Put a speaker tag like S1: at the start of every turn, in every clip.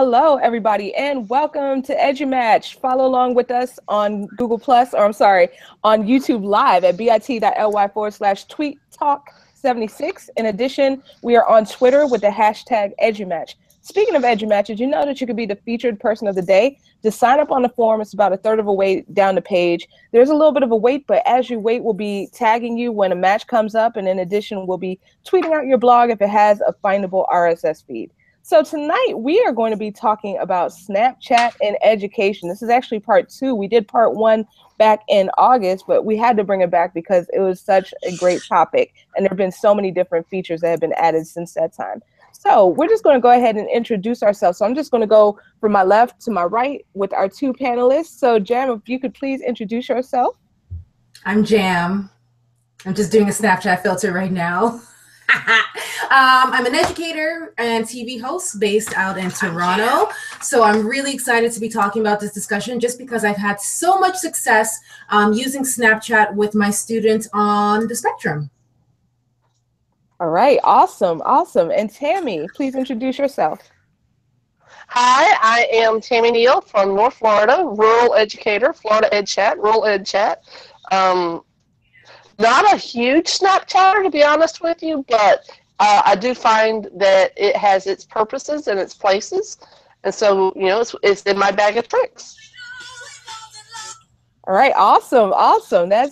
S1: Hello, everybody, and welcome to EduMatch. Follow along with us on Google Plus, or I'm sorry, on YouTube Live at bit.ly/tweet talk76. In addition, we are on Twitter with the hashtag EduMatch. Speaking of EduMatch, did you know that you could be the featured person of the day? Just sign up on the forum. It's about a third of a way down the page. There's a little bit of a wait, but as you wait, we'll be tagging you when a match comes up. And in addition, we'll be tweeting out your blog if it has a findable RSS feed. So tonight we are going to be talking about Snapchat and education. This is actually part 2. We did part 1 back in August, but we had to bring it back because it was such a great topic. And there have been so many different features that have been added since that time. So we're just going to go ahead and introduce ourselves. So I'm just going to go from my left to my right with our 2 panelists. So Jam, if you could please introduce yourself.
S2: I'm Jam. I'm just doing a Snapchat filter right now. I'm an educator and TV host based out in Toronto. So I'm really excited to be talking about this discussion just because I've had so much success using Snapchat with my students on the spectrum.
S1: All right, awesome, awesome. And Tammy, please introduce yourself.
S3: Hi, I am Tammy Neal from North Florida, rural educator, Florida EdChat, rural EdChat. Not a huge Snapchatter, to be honest with you, but I do find that it has its purposes and its places. And so, you know, it's in my bag of tricks.
S1: All right, awesome, awesome. That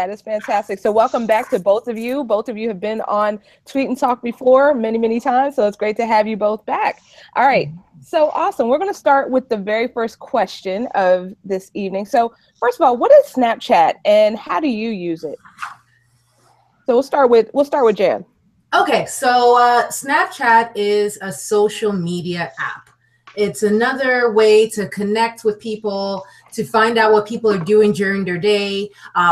S1: is fantastic. So welcome back to both of you. Both of you have been on Tweet and Talk before many, many times. So it's great to have you both back. All right, so awesome. We're going to start with the very first question of this evening. So first of all, what is Snapchat and how do you use it? So we'll start with Jan.
S2: Okay, so Snapchat is a social media app. It's another way to connect with people, to find out what people are doing during their day,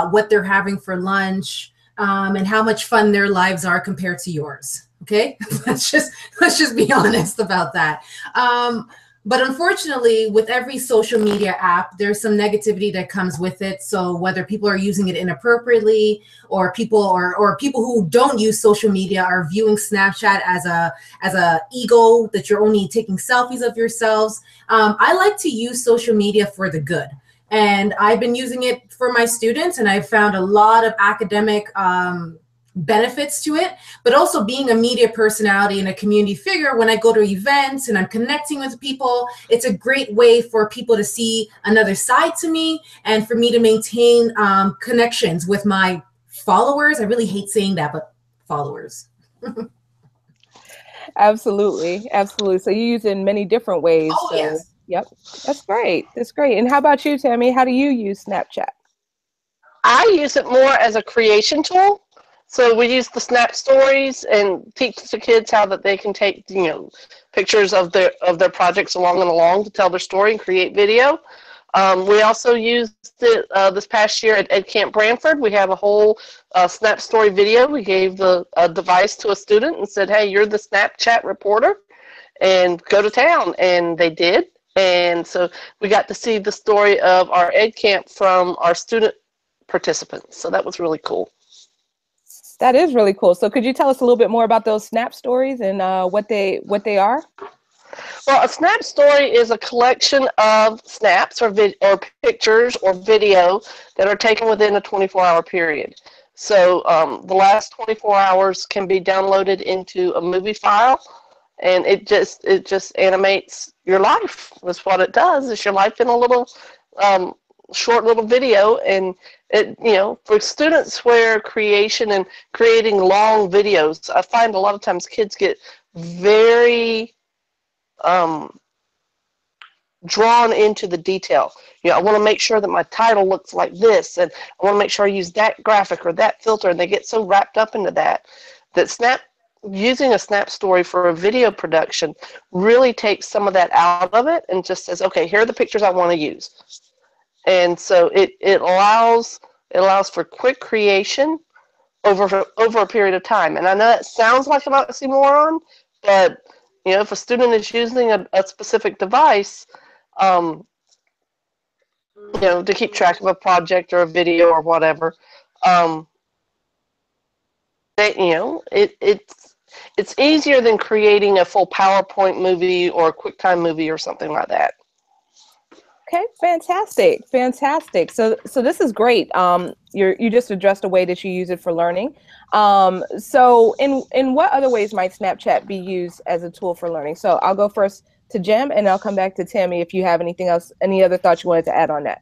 S2: what they're having for lunch, and how much fun their lives are compared to yours. Okay, let's just be honest about that. But unfortunately, with every social media app, there's some negativity that comes with it. So whether people are using it inappropriately or people who don't use social media are viewing Snapchat as a ego that you're only taking selfies of yourselves. I like to use social media for the good. And I've been using it for my students, and I've found a lot of academic benefits to it, but also being a media personality and a community figure, when I go to events and I'm connecting with people, it's a great way for people to see another side to me and for me to maintain connections with my followers. I really hate saying that, but followers.
S1: Absolutely, absolutely. So you use it in many different ways.
S2: Oh,
S1: so,
S2: yes.
S1: Yep, that's great. That's great. And how about you, Tammy? How do you use Snapchat?
S3: I use it more as a creation tool. So we use the Snap Stories and teach the kids how that they can take, you know, pictures of their projects along and along to tell their story and create video. We also used it this past year at Ed Camp Branford. We have a whole Snap Story video. We gave the device to a student and said, hey, you're the Snapchat reporter, and go to town. And they did. And so we got to see the story of our Ed Camp from our student participants. So that was really cool.
S1: That is really cool. So could you tell us a little bit more about those Snap Stories and what they are?
S3: Well, a Snap Story is a collection of snaps or pictures or video that are taken within a 24-hour period. So the last 24 hours can be downloaded into a movie file, and it just animates your life. That's what it does. It's your life in a little short little video. And it, you know, for students where creation and creating long videos, I find a lot of times kids get very drawn into the detail. You know, I want to make sure that my title looks like this, and I want to make sure I use that graphic or that filter, and they get so wrapped up into that using a Snap Story for a video production really takes some of that out of it and just says, okay, here are the pictures I want to use. And so it allows for quick creation over a period of time. And I know that sounds like an oxymoron, but you know, if a student is using a specific device, you know, to keep track of a project or a video or whatever, you know, it's easier than creating a full PowerPoint movie or a QuickTime movie or something like that.
S1: Okay, fantastic, fantastic. So this is great. You just addressed a way that you use it for learning. So in what other ways might Snapchat be used as a tool for learning? So I'll go first to Jim, and I'll come back to Tammy if you have anything else, any other thoughts you wanted to add on that.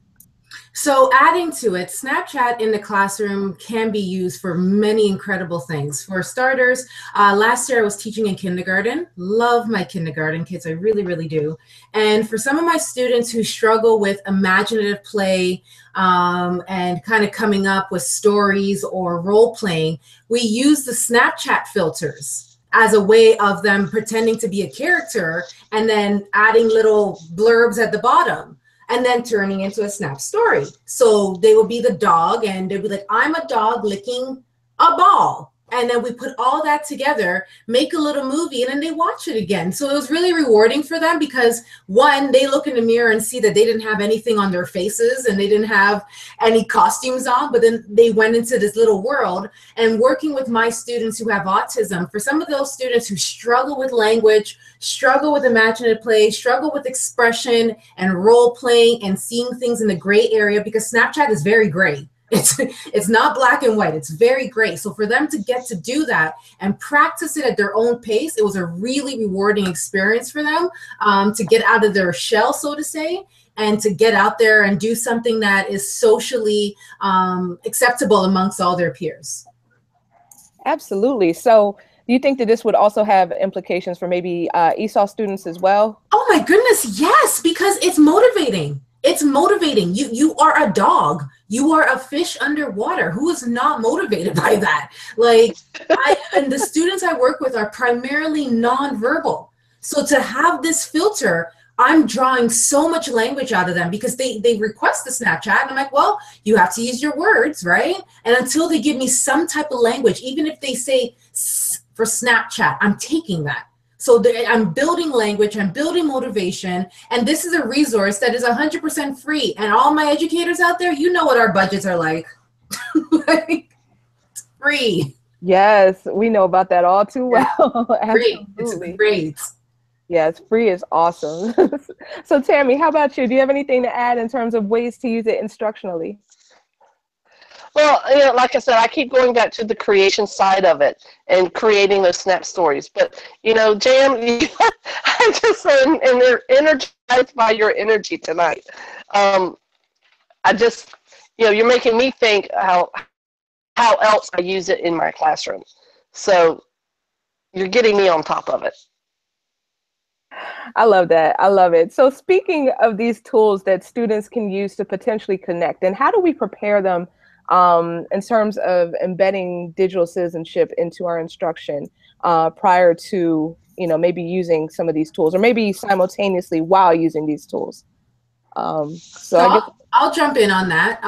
S2: So adding to it, Snapchat in the classroom can be used for many incredible things. For starters, last year I was teaching in kindergarten. Love my kindergarten kids, I really, really do. And for some of my students who struggle with imaginative play and kind of coming up with stories or role playing, we use the Snapchat filters as a way of them pretending to be a character and then adding little blurbs at the bottom, and then turning into a Snap story. So they will be the dog, and they'll be like, I'm a dog licking a ball. And then we put all that together, make a little movie, and then they watch it again. So it was really rewarding for them because, one, they look in the mirror and see that they didn't have anything on their faces and they didn't have any costumes on, but then they went into this little world. And working with my students who have autism, for some of those students who struggle with language, struggle with imaginative play, struggle with expression and role playing and seeing things in the gray area, because Snapchat is very gray. It's not black and white. It's very gray. So for them to get to do that and practice it at their own pace, it was a really rewarding experience for them to get out of their shell, so to say, and to get out there and do something that is socially acceptable amongst all their peers.
S1: Absolutely. So do you think that this would also have implications for maybe ESOL students as well?
S2: Oh my goodness, yes, because it's motivating. It's motivating. You are a dog. You are a fish underwater. Who is not motivated by that? Like, and the students I work with are primarily nonverbal. So to have this filter, I'm drawing so much language out of them because they request the Snapchat. And I'm like, well, you have to use your words, right? And until they give me some type of language, even if they say for Snapchat, I'm taking that. So I'm building language, I'm building motivation, and this is a resource that is 100% free. And all my educators out there, you know what our budgets are like. Like, it's free.
S1: Yes, we know about that all too well.
S2: Free. It's great.
S1: Yes, free is awesome. So Tammy, how about you? Do you have anything to add in terms of ways to use it instructionally?
S3: Well, you know, like I said, I keep going back to the creation side of it and creating those Snap stories. But, you know, Jam, I'm just and they're energized by your energy tonight. I just, you know, you're making me think how else I use it in my classroom. So you're getting me on top of it.
S1: I love that. I love it. So speaking of these tools that students can use to potentially connect, and how do we prepare them in terms of embedding digital citizenship into our instruction prior to, you know, maybe using some of these tools, or maybe simultaneously while using these tools?
S2: I'll jump in on that.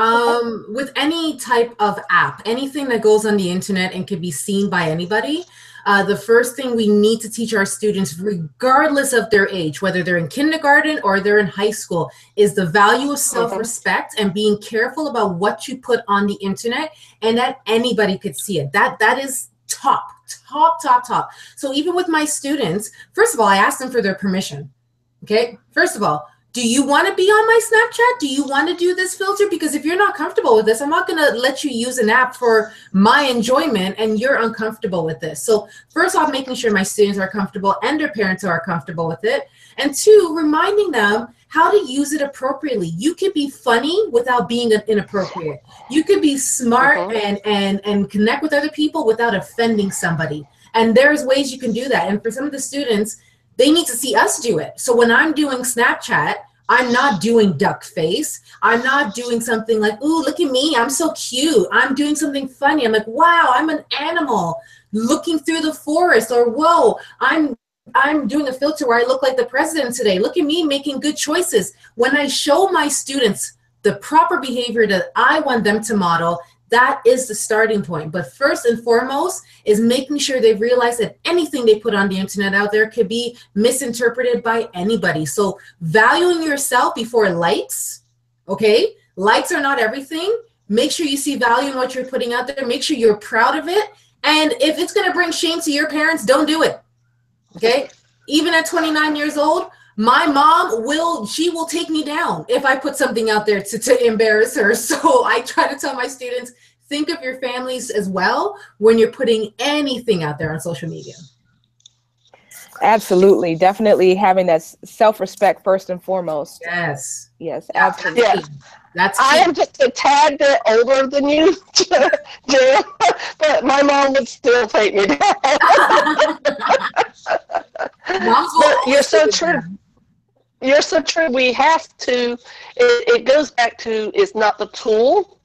S2: With any type of app, anything that goes on the internet and can be seen by anybody, the first thing we need to teach our students, regardless of their age, whether they're in kindergarten or they're in high school, is the value of self-respect and being careful about what you put on the internet and that anybody could see it. That is top. So even with my students, first of all, I ask them for their permission. Okay, first of all, do you want to be on my Snapchat? Do you want to do this filter? Because if you're not comfortable with this, I'm not going to let you use an app for my enjoyment and you're uncomfortable with this. So first off, making sure my students are comfortable and their parents are comfortable with it. And two, reminding them how to use it appropriately. You could be funny without being inappropriate. You could be smart and connect with other people without offending somebody. And there's ways you can do that. And for some of the students, they need to see us do it. So when I'm doing Snapchat, I'm not doing duck face. I'm not doing something like, ooh, look at me, I'm so cute. I'm doing something funny. I'm like, wow, I'm an animal looking through the forest. Or, whoa, I'm doing a filter where I look like the president today. Look at me making good choices. When I show my students the proper behavior that I want them to model, that is the starting point. But first and foremost is making sure they realize that anything they put on the internet out there could be misinterpreted by anybody. So valuing yourself before likes, okay? Likes are not everything. Make sure you see value in what you're putting out there. Make sure you're proud of it. And if it's going to bring shame to your parents, don't do it. Okay? Even at 29 years old, my mom will take me down if I put something out there to embarrass her. So I try to tell my students, think of your families as well when you're putting anything out there on social media.
S1: Absolutely. Definitely having that self-respect first and foremost.
S2: Yes.
S1: Yes, absolutely.
S3: Yeah.
S2: That's
S3: I am just a tad bit older than you, Jan, but my mom would still take me down. But you're so true. You're so true. We have to, it goes back to, it's not the tool.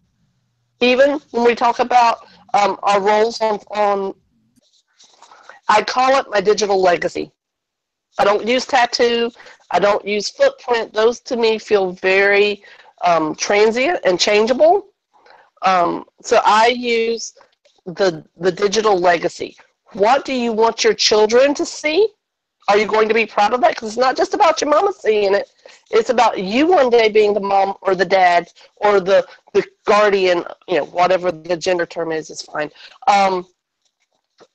S3: Even when we talk about our roles on, I call it my digital legacy. I don't use tattoo. I don't use footprint. Those to me feel very transient and changeable. So I use the digital legacy. What do you want your children to see? Are you going to be proud of that? Because it's not just about your mama seeing it. It's about you one day being the mom or the dad or the guardian, whatever the gender term is fine.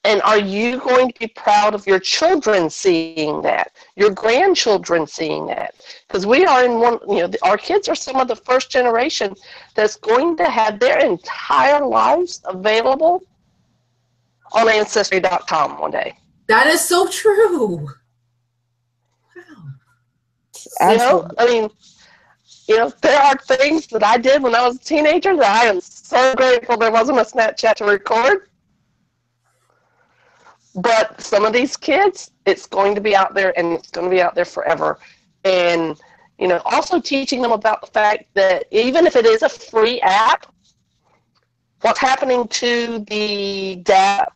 S3: And are you going to be proud of your children seeing that, your grandchildren seeing that? Because we are in one, our kids are some of the first generation that's going to have their entire lives available on Ancestry.com one day.
S2: That is so true.
S1: Absolutely.
S3: There are things that I did when I was a teenager that I am so grateful there wasn't a Snapchat to record. But some of these kids, it's going to be out there, and it's going to be out there forever. And, also teaching them about the fact that even if it is a free app, what's happening to the data?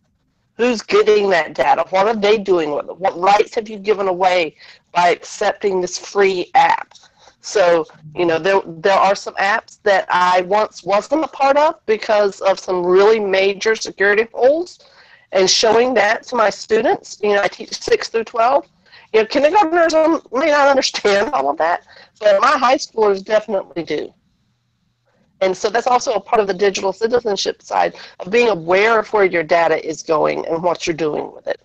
S3: Who's getting that data? What are they doing with it? What rights have you given away by accepting this free app? So, there are some apps that I once wasn't a part of because of some really major security holes. And showing that to my students, I teach 6 through 12. Kindergartners may not understand all of that, but my high schoolers definitely do. And so that's also a part of the digital citizenship side of being aware of where your data is going and what you're doing with it.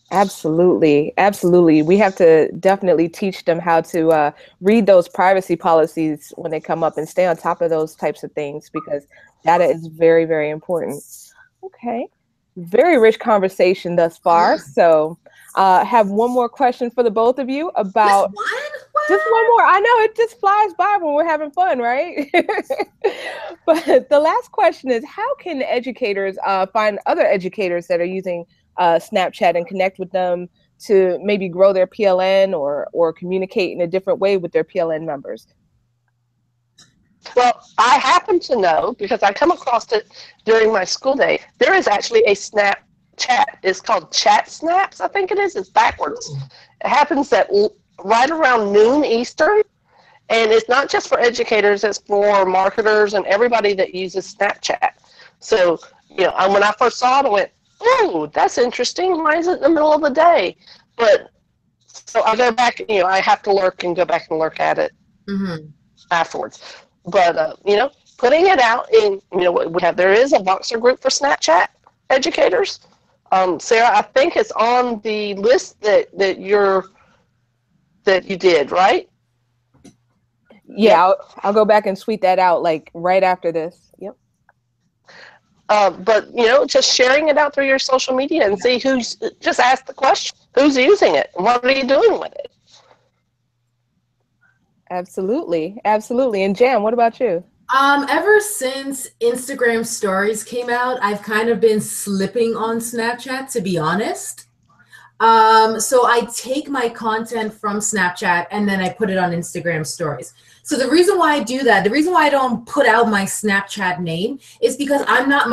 S1: Absolutely. Absolutely. We have to definitely teach them how to read those privacy policies when they come up and stay on top of those types of things, because data is very, very important. Okay. Very rich conversation thus far. So have one more question for the both of you about just one more. I know it just flies by when we're having fun, right? But the last question is, how can educators find other educators that are using Snapchat and connect with them to maybe grow their PLN or communicate in a different way with their PLN members?
S3: Well, I happen to know, because I come across it during my school day, there is actually a Snapchat. It's called Chat Snaps, I think it is. It's backwards. It happens at right around noon Eastern, and it's not just for educators, it's for marketers and everybody that uses Snapchat. So, when I first saw it, I went, oh, that's interesting. Why is it in the middle of the day? But, so I go back, I have to lurk and go back and lurk at it afterwards. But, putting it out in, there is a Voxer group for Snapchat educators. Sarah, I think it's on the list that you did, right?
S1: Yeah, I'll go back and tweet that out like right after this. Yep.
S3: But, just sharing it out through your social media and see just ask the question, who's using it? And what are you doing with it?
S1: Absolutely. Absolutely. And Jan, what about you?
S2: Ever since Instagram stories came out, I've kind of been slipping on Snapchat, to be honest. So I take my content from Snapchat and then I put it on Instagram stories. So the reason why I do that, the reason why I don't put out my Snapchat name is because I'm not,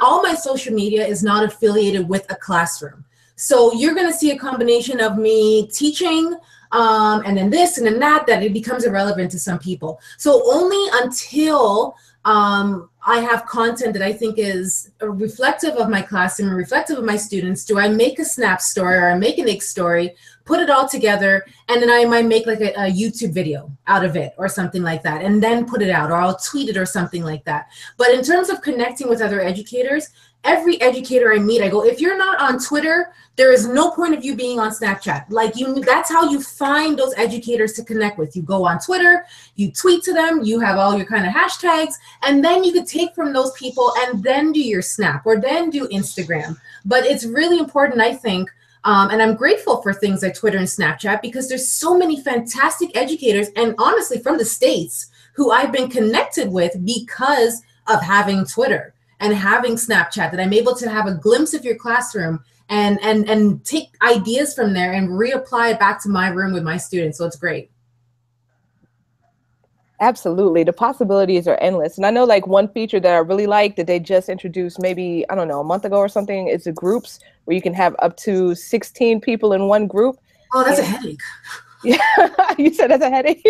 S2: all my social media is not affiliated with a classroom. So you're going to see a combination of me teaching, and then this and then that it becomes irrelevant to some people. So only until I have content that I think is reflective of my classroom, reflective of my students, do I make a Snap story or I make an X story, put it all together, and then I might make like a YouTube video out of it or something like that, and then put it out, or I'll tweet it or something like that. But in terms of connecting with other educators, every educator I meet, I go, if you're not on Twitter, there is no point of you being on Snapchat. Like that's how you find those educators to connect with. You go on Twitter, you tweet to them, you have all your kind of hashtags, and then you could take from those people and then do your Snap or then do Instagram. But it's really important, I think, and I'm grateful for things like Twitter and Snapchat because there's so many fantastic educators, and honestly from the States, who I've been connected with because of having Twitter and having Snapchat, that I'm able to have a glimpse of your classroom and take ideas from there and reapply it back to my room with my students. So it's great.
S1: Absolutely. The possibilities are endless. And I know like one feature that I really like that they just introduced maybe, I don't know, a month ago or something, is the groups where you can have up to 16 people in one group.
S2: Oh, that's a headache.
S1: Yeah, you said that's a headache.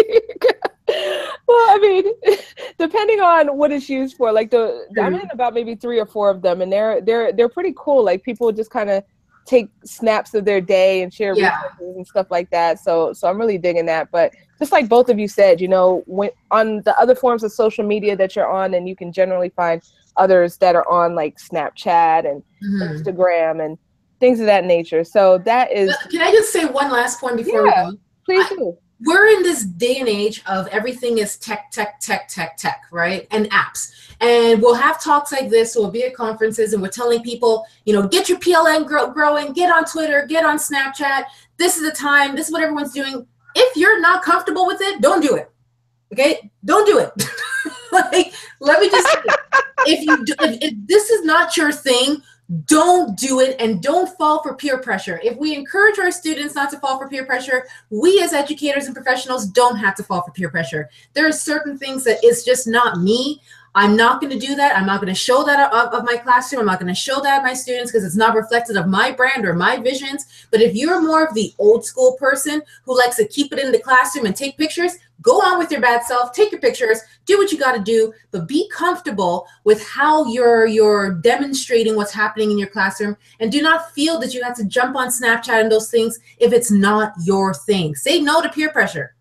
S1: Well, I mean, depending on what it's used for, like I'm in about maybe 3 or 4 of them, and they're pretty cool. Like people just kind of take snaps of their day and share resources and stuff like that. So I'm really digging that. But just like both of you said, you know, when on the other forms of social media that you're on, and you can generally find others that are on like Snapchat and Instagram and things of that nature. So that is.
S2: Can I just say one last point before we go?
S1: Please do.
S2: We're in this day and age of everything is tech, right? And apps. And we'll have talks like this, so we'll be at conferences and we're telling people, you know, get your PLN growing, get on Twitter, get on Snapchat. This is the time. This is what everyone's doing. If you're not comfortable with it, don't do it. Okay? Don't do it. Like, let me just say, if this is not your thing, don't do it, and don't fall for peer pressure. If we encourage our students not to fall for peer pressure, we as educators and professionals don't have to fall for peer pressure. There are certain things that it's just not me. I'm not going to do that. I'm not going to show that of my classroom. I'm not going to show that of my students because it's not reflective of my brand or my visions. But if you're more of the old school person who likes to keep it in the classroom and take pictures, go on with your bad self, take your pictures, do what you got to do, but be comfortable with how you're demonstrating what's happening in your classroom, and do not feel that you have to jump on Snapchat and those things if it's not your thing. Say no to peer pressure.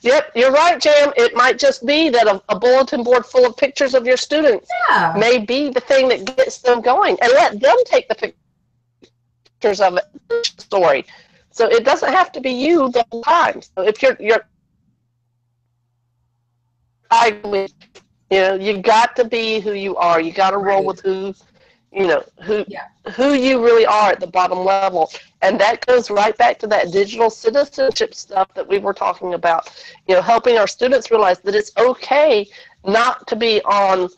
S3: Yep, you're right, Jam. It might just be that a bulletin board full of pictures of your students may be the thing that gets them going, and let them take the pictures of it. Story. So it doesn't have to be you the whole time. So if you're you got to be who you are. You got to roll with who you really are at the bottom level. And that goes right back to that digital citizenship stuff that we were talking about. You know, helping our students realize that it's okay not to be on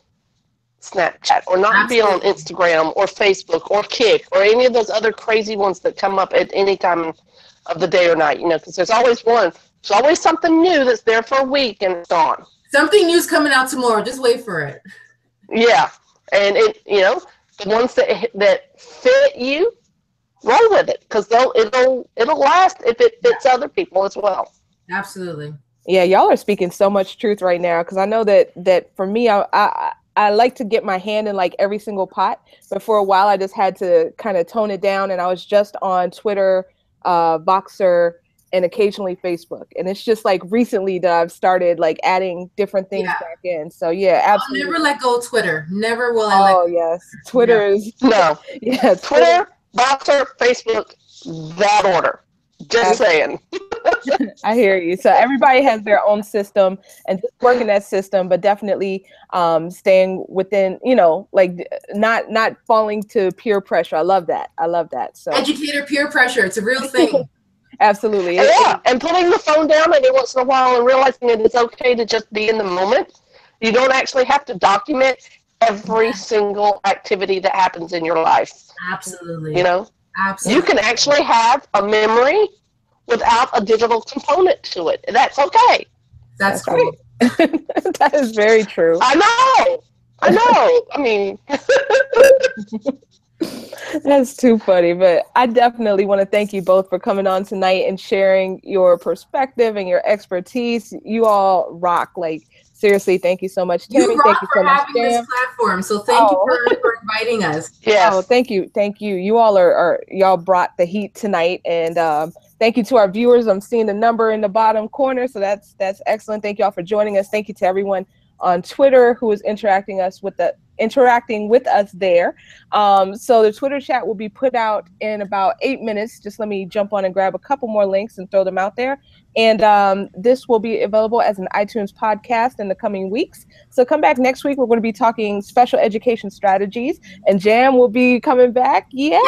S3: Snapchat or not to be on Instagram or Facebook or Kik or any of those other crazy ones that come up at any time of the day or night, you know, because there's always something new that's there for a week and it's gone. Something
S2: new's coming out tomorrow. Just wait for it.
S3: Yeah. And the ones that fit you, roll with it, because it'll last if it fits other people as well.
S2: Absolutely.
S1: Yeah, y'all are speaking so much truth right now, because I know that for me, I like to get my hand in like every single pot, but for a while I just had to kind of tone it down, and I was just on Twitter, Voxer, and occasionally Facebook. And it's just like recently that I've started like adding different things back in. So yeah, absolutely.
S2: I'll never let go of Twitter. Never will I let go.
S1: Oh yes. Twitter is
S3: no.
S1: Yeah,
S3: Twitter, Voxer, Facebook, that order. Just saying.
S1: I hear you. So everybody has their own system, and just working that system, but definitely staying within, like not falling to peer pressure. I love that. So
S2: educator peer pressure. It's a real thing.
S1: Absolutely.
S3: Yeah, and putting the phone down every once in a while and realizing it is okay to just be in the moment. You don't actually have to document every single activity that happens in your life.
S2: Absolutely.
S3: Absolutely. You can actually have a memory without a digital component to it. That's okay.
S2: That's cool.
S1: That is very true.
S3: I know. I mean,
S1: that's too funny, but I definitely want to thank you both for coming on tonight and sharing your perspective and your expertise. You all rock. Like, seriously, thank you so much, Tammy.
S2: Thank you so much for having this platform. So thank you for inviting us.
S3: Yes.
S1: Oh, thank you. You all y'all brought the heat tonight, and thank you to our viewers. I'm seeing the number in the bottom corner, so that's excellent. Thank you all for joining us. Thank you to everyone on Twitter who is interacting with interacting with us there. So the Twitter chat will be put out in about 8 minutes. Just let me jump on and grab a couple more links and throw them out there. And this will be available as an iTunes podcast in the coming weeks. So come back next week. We're going to be talking special education strategies, and Jam will be coming back. Yay!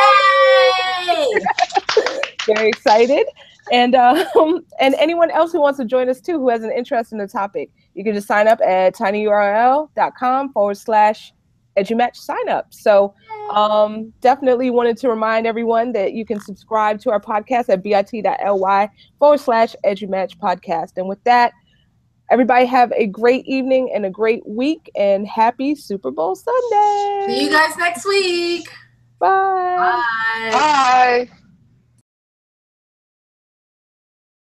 S1: Very excited. And anyone else who wants to join us too, who has an interest in the topic, you can just sign up at tinyurl.com/EduMatch sign up. So definitely wanted to remind everyone that you can subscribe to our podcast at bit.ly/EduMatch podcast. And with that, everybody have a great evening and a great week, and happy Super Bowl Sunday.
S2: See you guys next week.
S1: Bye.
S2: Bye.
S3: Bye.